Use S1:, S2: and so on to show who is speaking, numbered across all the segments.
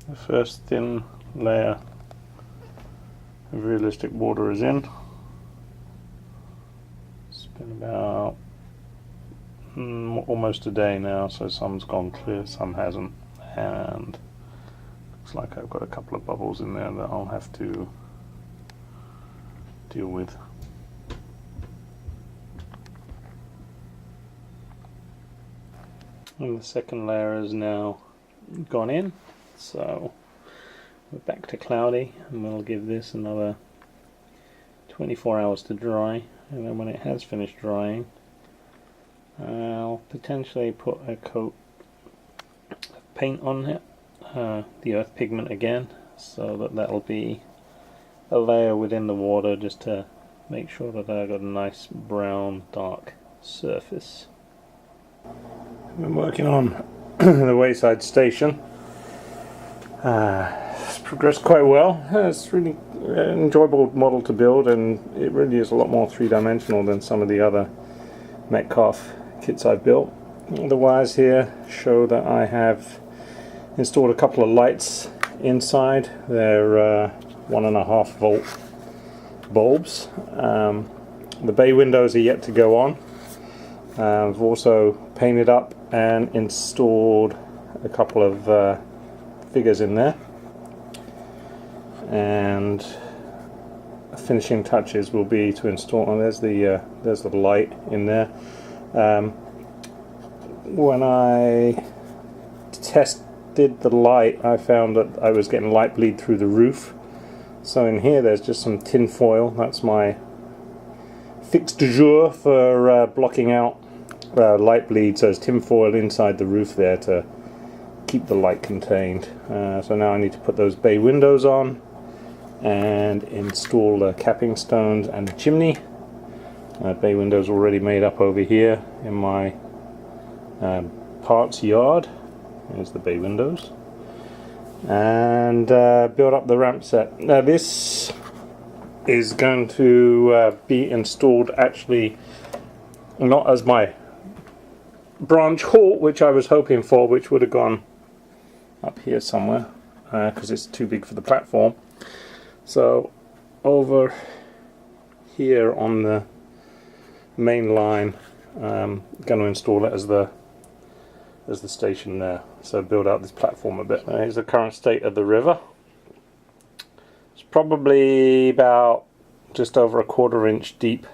S1: The first thin layer of realistic water is in. It's been about almost a day now, so some's gone clear, some hasn't, and looks like I've got a couple of bubbles in there that I'll have to deal with. And the second layer is now gone in, so we're back to cloudy, and we'll give this another 24 hours to dry, and then when it has finished drying, I'll potentially put a coat of paint on it, the earth pigment again, so that'll be a layer within the water just to make sure that I've got a nice brown dark surface. I've been working on the wayside station. It's progressed quite well. It's really an enjoyable model to build, and it really is a lot more three-dimensional than some of the other Metcalfe kits I've built. The wires here show that I have installed a couple of lights inside. They're 1.5 volt bulbs. The bay windows are yet to go on. I've also painted up and installed a couple of figures in there, and finishing touches will be to install. And there's the light in there. When I tested the light, I found that I was getting light bleed through the roof. So in here there's just some tin foil. That's my fix du jour for blocking out light bleed. So there's tin foil inside the roof there to keep the light contained. So now I need to put those bay windows on and install the capping stones and the chimney. Bay windows already made up over here in my parts yard. There's the bay windows. And build up the ramp set. Now this is going to be installed actually not as my branch halt, which I was hoping for, which would have gone up here somewhere because it's too big for the platform. So over here on the main line, I'm going to install it as the station there. So build out this platform a bit. Here's the current state of the river. It's probably about just over 1/4 inch deep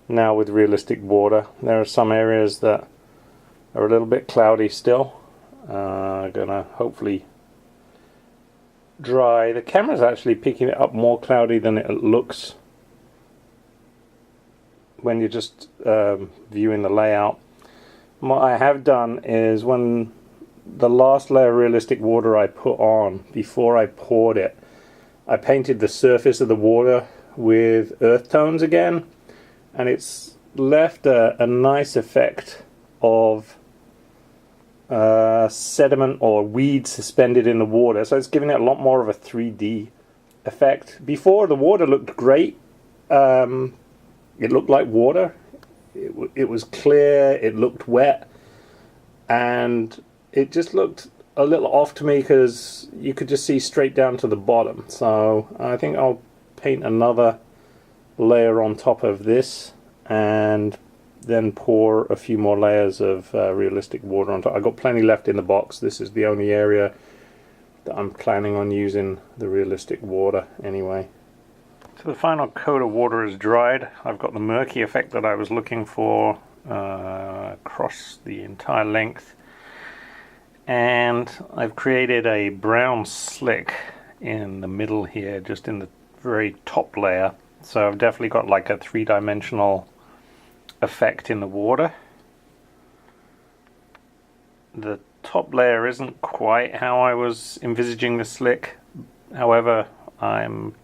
S1: now with realistic water. There are some areas that are a little bit cloudy still. Gonna hopefully dry. The camera's actually picking it up more cloudy than it looks when you're just viewing the layout. What I have done is, when the last layer of realistic water I put on, before I poured it, I painted the surface of the water with earth tones again, and it's left a nice effect of sediment or weed suspended in the water. So it's giving it a lot more of a 3D effect. Before, the water looked great. It looked like water. It was clear, it looked wet, and it just looked a little off to me because you could just see straight down to the bottom. So I think I'll paint another layer on top of this and then pour a few more layers of realistic water on top. I've got plenty left in the box. This is the only area that I'm planning on using the realistic water anyway. So the final coat of water is dried. I've got the murky effect that I was looking for across the entire length, and I've created a brown slick in the middle here, just in the very top layer. So I've definitely got like a three-dimensional effect in the water. The top layer isn't quite how I was envisaging the slick. However, I'm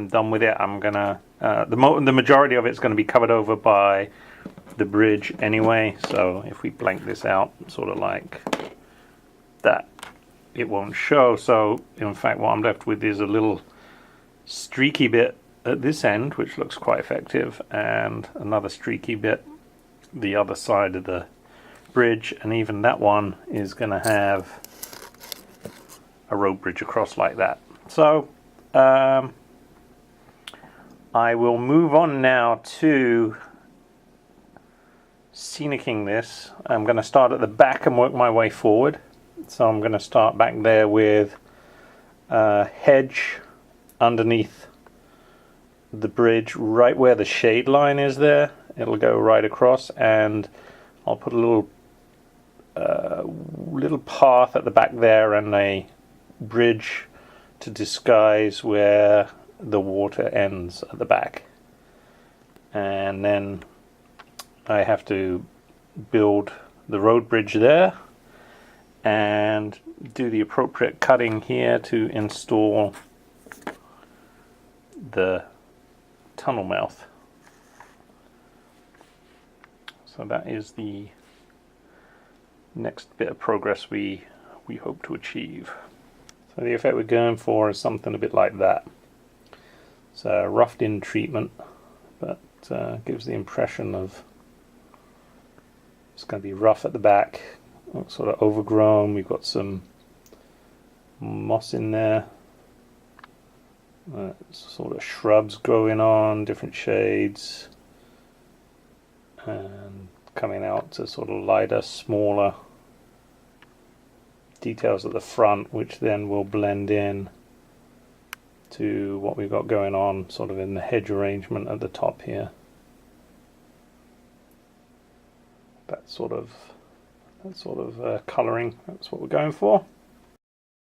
S1: done with it. I'm gonna the majority of it's going to be covered over by the bridge anyway. So if we blank this out, sort of like that, it won't show. So in fact, what I'm left with is a little streaky bit at this end, which looks quite effective, and another streaky bit the other side of the bridge, and even that one is going to have a road bridge across like that. So I will move on now to scenicking this. I'm going to start at the back and work my way forward. So I'm going to start back there with a hedge underneath the bridge, right where the shade line is there. It'll go right across, and I'll put a little path at the back there and a bridge to disguise where the water ends at the back. And then I have to build the road bridge there and do the appropriate cutting here to install the tunnel mouth. So that is the next bit of progress we hope to achieve. So the effect we're going for is something a bit like that. It's a roughed in treatment, but gives the impression of it's going to be rough at the back, sort of overgrown. We've got some moss in there, sort of shrubs growing on, different shades, and coming out to sort of lighter, smaller details at the front, which then will blend in to what we've got going on sort of in the hedge arrangement at the top here. That sort of colouring, that's what we're going for.